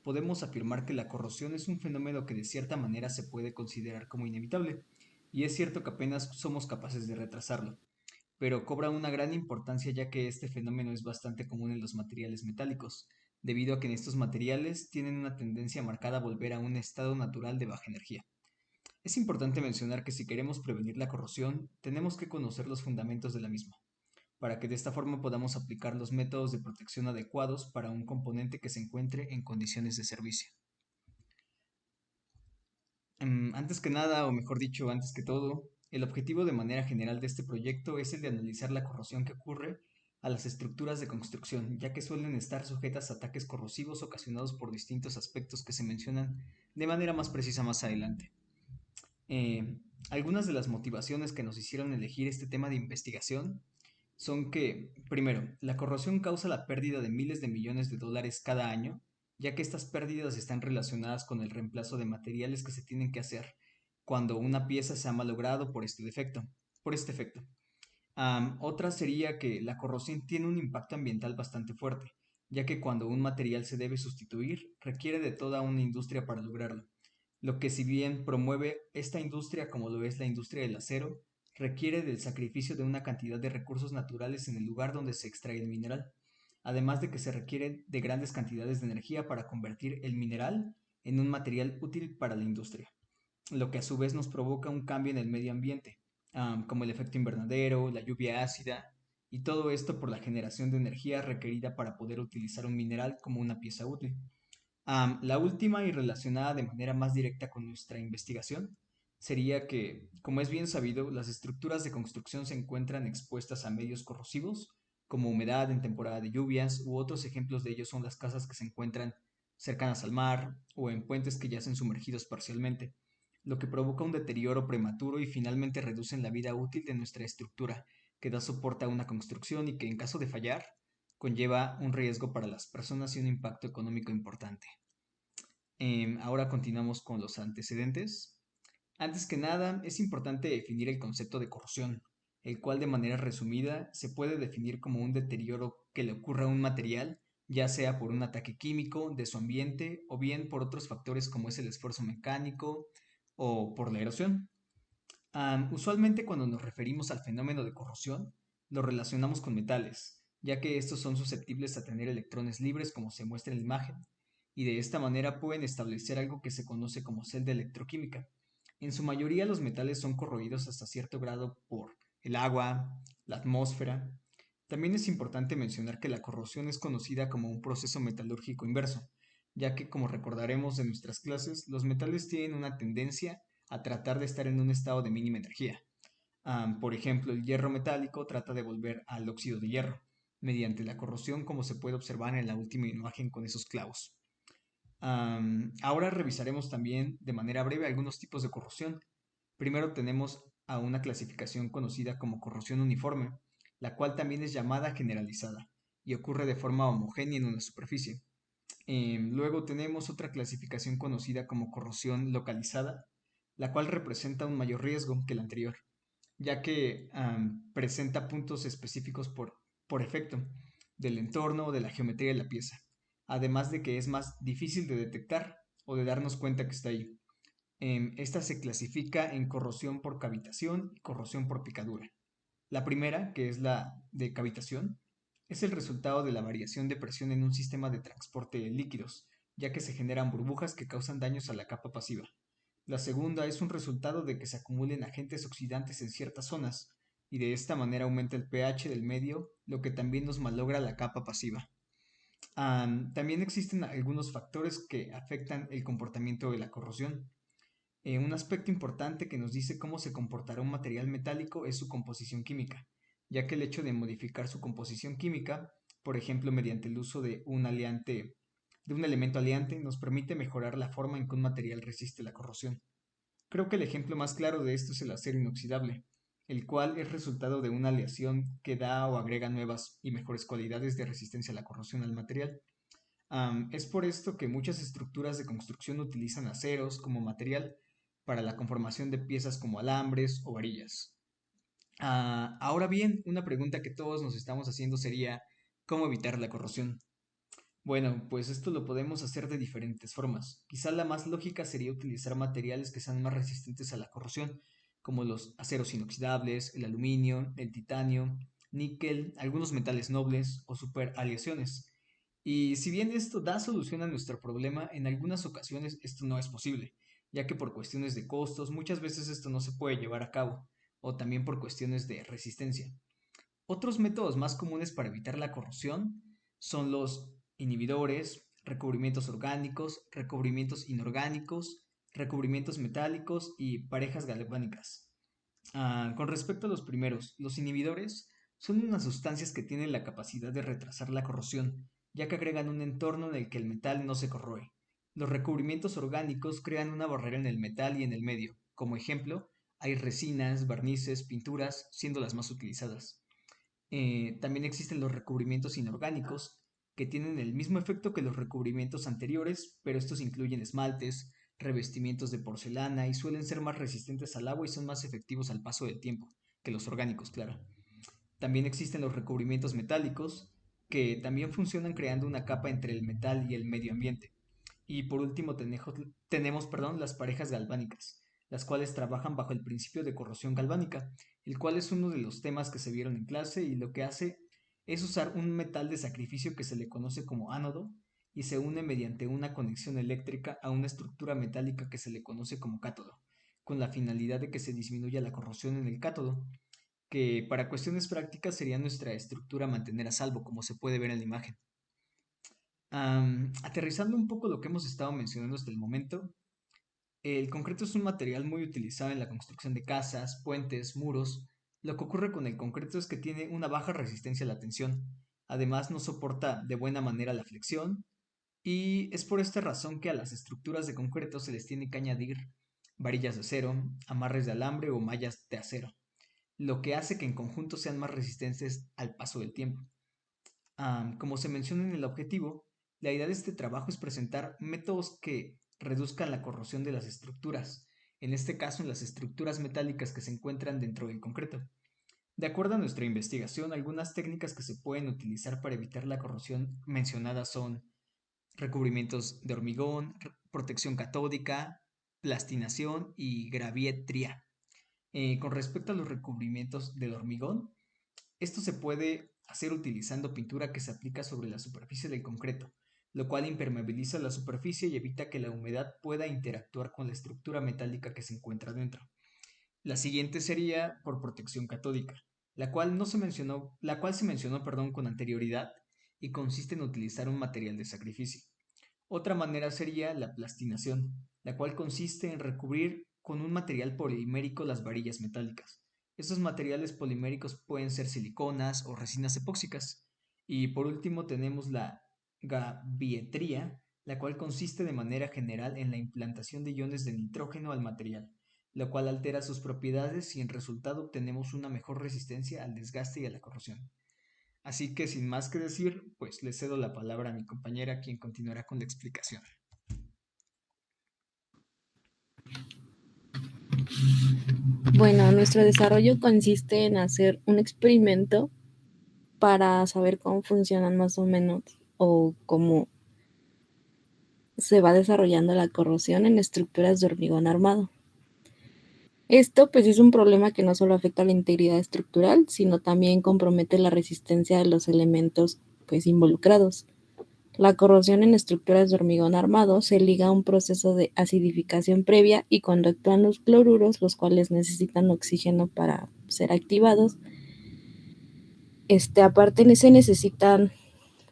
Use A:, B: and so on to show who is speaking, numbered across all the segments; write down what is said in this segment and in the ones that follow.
A: podemos afirmar que la corrosión es un fenómeno que de cierta manera se puede considerar como inevitable, y es cierto que apenas somos capaces de retrasarlo, pero cobra una gran importancia ya que este fenómeno es bastante común en los materiales metálicos, debido a que en estos materiales tienen una tendencia marcada a volver a un estado natural de baja energía. Es importante mencionar que si queremos prevenir la corrosión, tenemos que conocer los fundamentos de la misma, para que de esta forma podamos aplicar los métodos de protección adecuados para un componente que se encuentre en condiciones de servicio. Antes que nada, o mejor dicho, antes que todo, el objetivo de manera general de este proyecto es el de analizar la corrosión que ocurre a las estructuras de construcción, ya que suelen estar sujetas a ataques corrosivos ocasionados por distintos aspectos que se mencionan de manera más precisa más adelante. Eh, Algunas de las motivaciones que nos hicieron elegir este tema de investigación son que, primero, la corrosión causa la pérdida de miles de millones de dólares cada año, ya que estas pérdidas están relacionadas con el reemplazo de materiales que se tienen que hacer cuando una pieza se ha malogrado por este efecto. Otra sería que la corrosión tiene un impacto ambiental bastante fuerte, ya que cuando un material se debe sustituir, requiere de toda una industria para lograrlo. Lo que si bien promueve esta industria como lo es la industria del acero, requiere del sacrificio de una cantidad de recursos naturales en el lugar donde se extrae el mineral, además de que se requiere de grandes cantidades de energía para convertir el mineral en un material útil para la industria, lo que a su vez nos provoca un cambio en el medio ambiente, como el efecto invernadero, la lluvia ácida, y todo esto por la generación de energía requerida para poder utilizar un mineral como una pieza útil. La última y relacionada de manera más directa con nuestra investigación sería que, como es bien sabido, las estructuras de construcción se encuentran expuestas a medios corrosivos, como humedad en temporada de lluvias, u otros ejemplos de ello son las casas que se encuentran cercanas al mar o en puentes que yacen sumergidos parcialmente, lo que provoca un deterioro prematuro y finalmente reducen la vida útil de nuestra estructura, que da soporte a una construcción y que en caso de fallar, conlleva un riesgo para las personas y un impacto económico importante. Ahora continuamos con los antecedentes. Antes que nada, es importante definir el concepto de corrosión, el cual de manera resumida se puede definir como un deterioro que le ocurra a un material, ya sea por un ataque químico de su ambiente o bien por otros factores como es el esfuerzo mecánico o por la erosión. Usualmente cuando nos referimos al fenómeno de corrosión, lo relacionamos con metales, ya que estos son susceptibles a tener electrones libres como se muestra en la imagen, y de esta manera pueden establecer algo que se conoce como celda electroquímica. En su mayoría los metales son corroídos hasta cierto grado por el agua, la atmósfera. También es importante mencionar que la corrosión es conocida como un proceso metalúrgico inverso, ya que como recordaremos de nuestras clases, los metales tienen una tendencia a tratar de estar en un estado de mínima energía. Por ejemplo, el hierro metálico trata de volver al óxido de hierro, mediante la corrosión como se puede observar en la última imagen con esos clavos. Ahora revisaremos también de manera breve algunos tipos de corrosión. Primero tenemos a una clasificación conocida como corrosión uniforme, la cual también es llamada generalizada y ocurre de forma homogénea en una superficie. Luego tenemos otra clasificación conocida como corrosión localizada, la cual representa un mayor riesgo que la anterior, ya que presenta puntos específicos por efecto del entorno o de la geometría de la pieza, además de que es más difícil de detectar o de darnos cuenta que está ahí. Esta se clasifica en corrosión por cavitación y corrosión por picadura. La primera, que es la de cavitación, es el resultado de la variación de presión en un sistema de transporte de líquidos, ya que se generan burbujas que causan daños a la capa pasiva. La segunda es un resultado de que se acumulen agentes oxidantes en ciertas zonas, y de esta manera aumenta el pH del medio, lo que también nos malogra la capa pasiva. También existen algunos factores que afectan el comportamiento de la corrosión. Un aspecto importante que nos dice cómo se comportará un material metálico es su composición química, ya que el hecho de modificar su composición química, por ejemplo mediante el uso de un elemento aliante, nos permite mejorar la forma en que un material resiste la corrosión. Creo que el ejemplo más claro de esto es el acero inoxidable, el cual es resultado de una aleación que da o agrega nuevas y mejores cualidades de resistencia a la corrosión al material. Es por esto que muchas estructuras de construcción utilizan aceros como material para la conformación de piezas como alambres o varillas. Ahora bien, una pregunta que todos nos estamos haciendo sería, ¿cómo evitar la corrosión? Bueno, pues esto lo podemos hacer de diferentes formas. Quizá la más lógica sería utilizar materiales que sean más resistentes a la corrosión, como los aceros inoxidables, el aluminio, el titanio, níquel, algunos metales nobles o superaleaciones. Y si bien esto da solución a nuestro problema, en algunas ocasiones esto no es posible, ya que por cuestiones de costos muchas veces esto no se puede llevar a cabo, o también por cuestiones de resistencia. Otros métodos más comunes para evitar la corrosión son los inhibidores, recubrimientos orgánicos, recubrimientos inorgánicos, recubrimientos metálicos y parejas galvánicas. Con respecto a los primeros, los inhibidores son unas sustancias que tienen la capacidad de retrasar la corrosión, ya que agregan un entorno en el que el metal no se corroe. Los recubrimientos orgánicos crean una barrera en el metal y en el medio. Como ejemplo, hay resinas, barnices, pinturas, siendo las más utilizadas. También existen los recubrimientos inorgánicos, que tienen el mismo efecto que los recubrimientos anteriores, pero estos incluyen esmaltes, revestimientos de porcelana y suelen ser más resistentes al agua y son más efectivos al paso del tiempo que los orgánicos, claro. También existen los recubrimientos metálicos, que también funcionan creando una capa entre el metal y el medio ambiente. Y por último tenemos las parejas galvánicas, las cuales trabajan bajo el principio de corrosión galvánica, el cual es uno de los temas que se vieron en clase y lo que hace es usar un metal de sacrificio que se le conoce como ánodo y se une mediante una conexión eléctrica a una estructura metálica que se le conoce como cátodo, con la finalidad de que se disminuya la corrosión en el cátodo, que para cuestiones prácticas sería nuestra estructura a mantener a salvo, como se puede ver en la imagen. Aterrizando un poco lo que hemos estado mencionando hasta el momento, el concreto es un material muy utilizado en la construcción de casas, puentes, muros. Lo que ocurre con el concreto es que tiene una baja resistencia a la tensión. Además, no soporta de buena manera la flexión y es por esta razón que a las estructuras de concreto se les tiene que añadir varillas de acero, amarres de alambre o mallas de acero, lo que hace que en conjunto sean más resistentes al paso del tiempo. Como se menciona en el objetivo, la idea de este trabajo es presentar métodos que reduzcan la corrosión de las estructuras, en este caso en las estructuras metálicas que se encuentran dentro del concreto. De acuerdo a nuestra investigación, algunas técnicas que se pueden utilizar para evitar la corrosión mencionadas son recubrimientos de hormigón, protección catódica, plastinación y gravietría. Con respecto a los recubrimientos del hormigón, esto se puede hacer utilizando pintura que se aplica sobre la superficie del concreto, lo cual impermeabiliza la superficie y evita que la humedad pueda interactuar con la estructura metálica que se encuentra dentro. La siguiente sería por protección catódica, la cual se mencionó, con anterioridad y consiste en utilizar un material de sacrificio. Otra manera sería la plastinación, la cual consiste en recubrir con un material polimérico las varillas metálicas. Estos materiales poliméricos pueden ser siliconas o resinas epóxicas. Y por último tenemos la gavietría, la cual consiste de manera general en la implantación de iones de nitrógeno al material, lo cual altera sus propiedades y en resultado obtenemos una mejor resistencia al desgaste y a la corrosión. Así que sin más que decir, pues le cedo la palabra a mi compañera, quien continuará con la explicación.
B: Bueno, nuestro desarrollo consiste en hacer un experimento para saber cómo funcionan más o menos o cómo se va desarrollando la corrosión en estructuras de hormigón armado. Esto pues es un problema que no solo afecta a la integridad estructural, sino también compromete la resistencia de los elementos pues involucrados. La corrosión en estructuras de hormigón armado se liga a un proceso de acidificación previa y cuando actúan los cloruros, los cuales necesitan oxígeno para ser activados, aparte se necesitan,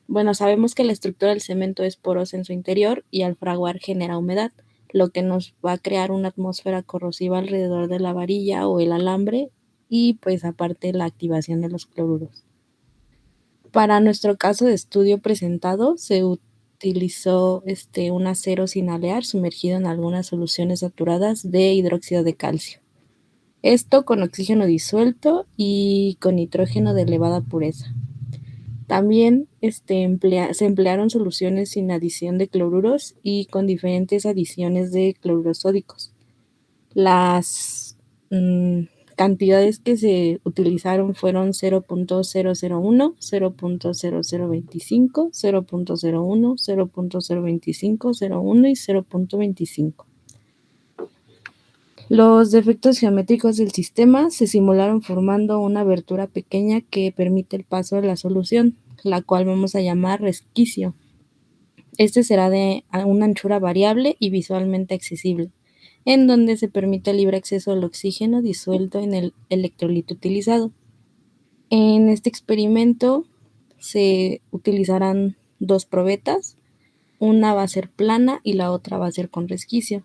B: bueno, sabemos que la estructura del cemento es porosa en su interior y al fraguar genera humedad, lo que nos va a crear una atmósfera corrosiva alrededor de la varilla o el alambre y pues aparte la activación de los cloruros. Para nuestro caso de estudio presentado, se utilizó un acero sin alear sumergido en algunas soluciones saturadas de hidróxido de calcio. Esto con oxígeno disuelto y con nitrógeno de elevada pureza. También se emplearon soluciones sin adición de cloruros y con diferentes adiciones de cloruros sódicos. Las cantidades que se utilizaron fueron 0.001, 0.0025, 0.01, 0.025, 0.1 y 0.25. Los defectos geométricos del sistema se simularon formando una abertura pequeña que permite el paso de la solución, la cual vamos a llamar resquicio. Este será de una anchura variable y visualmente accesible, en donde se permite el libre acceso al oxígeno disuelto en el electrolito utilizado. En este experimento se utilizarán dos probetas, una va a ser plana y la otra va a ser con resquicio.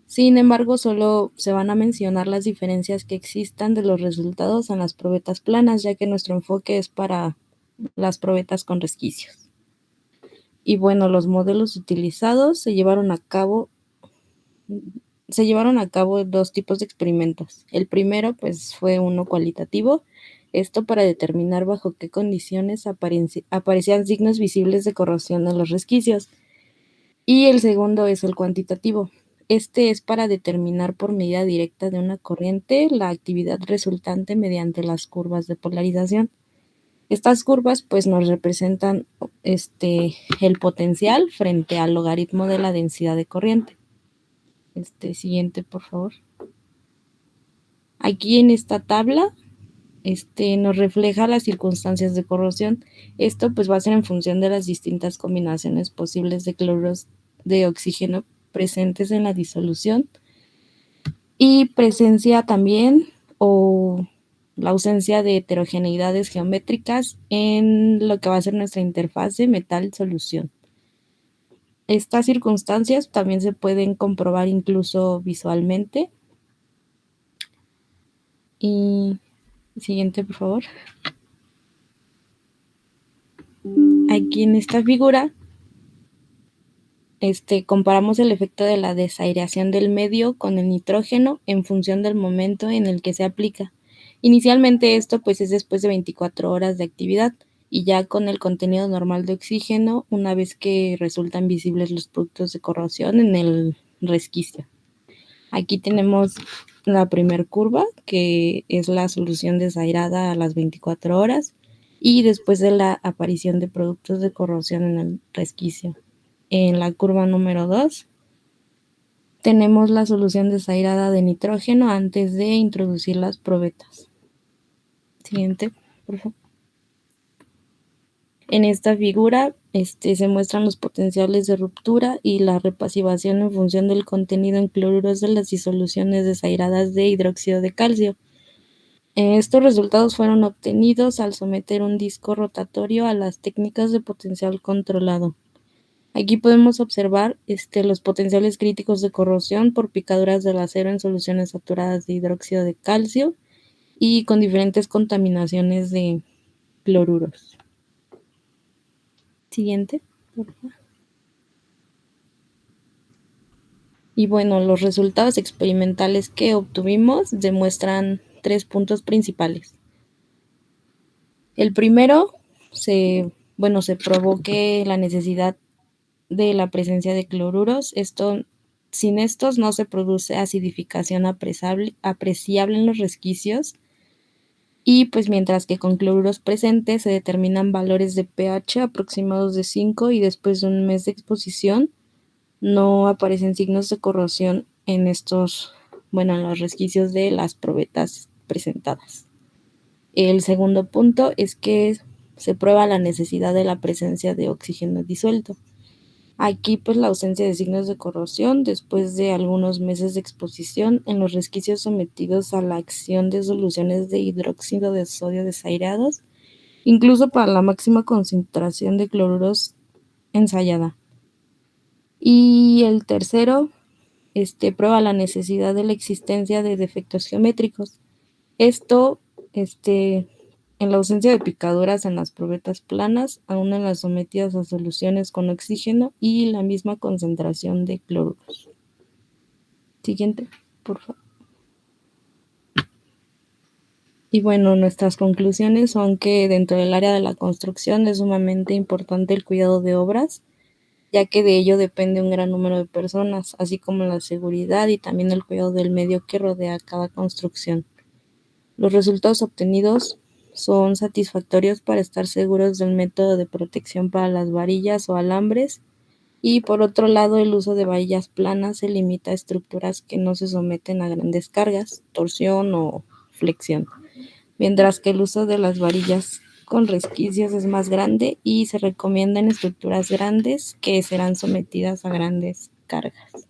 B: Sin embargo, solo se van a mencionar las diferencias que existan de los resultados en las probetas planas, ya que nuestro enfoque es para las probetas con resquicios. Y bueno, los modelos utilizados se llevaron a cabo dos tipos de experimentos. El primero, pues, fue uno cualitativo, esto para determinar bajo qué condiciones aparecían signos visibles de corrosión en los resquicios. Y el segundo es el cuantitativo. Este es para determinar por medida directa de una corriente la actividad resultante mediante las curvas de polarización. Estas curvas pues nos representan el potencial frente al logaritmo de la densidad de corriente. Siguiente, por favor. Aquí en esta tabla nos refleja las circunstancias de corrosión. Esto pues va a ser en función de las distintas combinaciones posibles de cloruros de oxígeno presentes en la disolución y presencia también o la ausencia de heterogeneidades geométricas en lo que va a ser nuestra interfase metal-solución. Estas circunstancias también se pueden comprobar incluso visualmente. Y siguiente, por favor. Aquí en esta figura comparamos el efecto de la desaireación del medio con el nitrógeno en función del momento en el que se aplica. Inicialmente esto pues es después de 24 horas de actividad y ya con el contenido normal de oxígeno una vez que resultan visibles los productos de corrosión en el resquicio. Aquí tenemos la primera curva, que es la solución desairada a las 24 horas y después de la aparición de productos de corrosión en el resquicio. En la curva número 2 tenemos la solución desairada de nitrógeno antes de introducir las probetas. Siguiente, por favor. En esta figura se muestran los potenciales de ruptura y la repasivación en función del contenido en cloruros de las disoluciones desairadas de hidróxido de calcio. Estos resultados fueron obtenidos al someter un disco rotatorio a las técnicas de potencial controlado. Aquí podemos observar los potenciales críticos de corrosión por picaduras del acero en soluciones saturadas de hidróxido de calcio y con diferentes contaminaciones de cloruros. Siguiente, por favor. Y bueno, los resultados experimentales que obtuvimos demuestran 3 puntos principales. El primero, se probó que la necesidad de la presencia de cloruros, sin estos no se produce acidificación apreciable en los resquicios y pues mientras que con cloruros presentes se determinan valores de pH aproximados de 5 y después de un mes de exposición no aparecen signos de corrosión en los resquicios de las probetas presentadas. El segundo punto es que se prueba la necesidad de la presencia de oxígeno disuelto. Aquí pues la ausencia de signos de corrosión después de algunos meses de exposición en los resquicios sometidos a la acción de soluciones de hidróxido de sodio desaireados, incluso para la máxima concentración de cloruros ensayada. Y el tercero, prueba la necesidad de la existencia de defectos geométricos. Esto, en la ausencia de picaduras en las probetas planas, aún en las sometidas a soluciones con oxígeno y la misma concentración de cloruros. Siguiente, por favor. Y bueno, nuestras conclusiones son que dentro del área de la construcción es sumamente importante el cuidado de obras, ya que de ello depende un gran número de personas, así como la seguridad y también el cuidado del medio que rodea cada construcción. Los resultados obtenidos son satisfactorios para estar seguros del método de protección para las varillas o alambres, y por otro lado el uso de varillas planas se limita a estructuras que no se someten a grandes cargas, torsión o flexión, mientras que el uso de las varillas con resquicios es más grande y se recomienda en estructuras grandes que serán sometidas a grandes cargas.